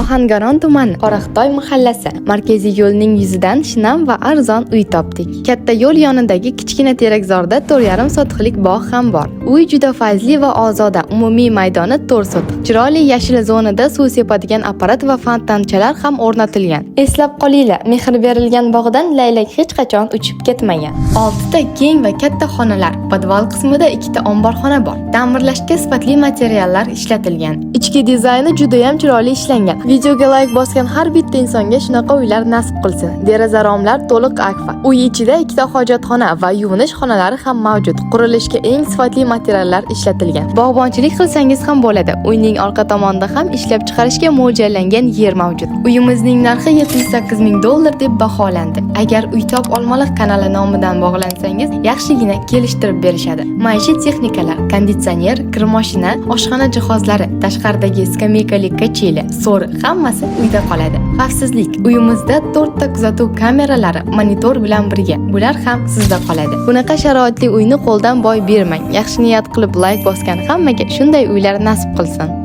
Ohangaron tumani Qoraqtoy mahallasi markaziy yo'lning yuzidan shinam va arzon uy topdik. Katta yo'l yonidagi kichkina terakzorda 4,5 sotixlik bog' ham bor. Uy juda fayzli va ozoda, umumiy maydoni 4 sotiq. Chiroyli yashil zonada suv sepadigan apparat va fontanchalar ham o'rnatilgan. Eslab qolinglar, mehr berilgan bog'dan laylak hech qachon uchib ketmagan. 6 ta keng va katta xonalar, podval qismida 2 ta omborxona bor. Ta'mirlashga sifatli materiallar ishlatilgan. Ichki dizayni juda ham chiroyli ishlangan. Videoga like bosgan har bitta insonga shunaqa uylar nasib qilsin. Deraza romlar to'liq akfa. Uy ichida 2 ta hojatxona va yuvinish xonalari ham mavjud. Qurilishga eng sifatli materiallar ishlatilgan. Bog'bonchilik qilsangiz ham bo'ladi. Uyning orqa tomonida ham ishlab chiqarishga mo'ljallangan yer mavjud. Uyimizning narxi $78,000 deb baholandi. Agar uy top olmaliq kanali nomidan bog'lansangiz, yaxshigina kelishtirib berishadi. Maishiy texnikalar, konditsioner, kir mashina, oshxona jihozlari, tashqaridagi skameykali kacheli, so'ri hammasi uyda qoladi. Xavfsizlik. Uyimizda 4 ta kuzatuv kameralari monitor bilan birga. Bular ham sizda qoladi. Bunaqa sharoitli uyni qo'ldan boy bermang. Yaxshi niyat qilib like bosgan hammaga shunday uylar nasib qilsin.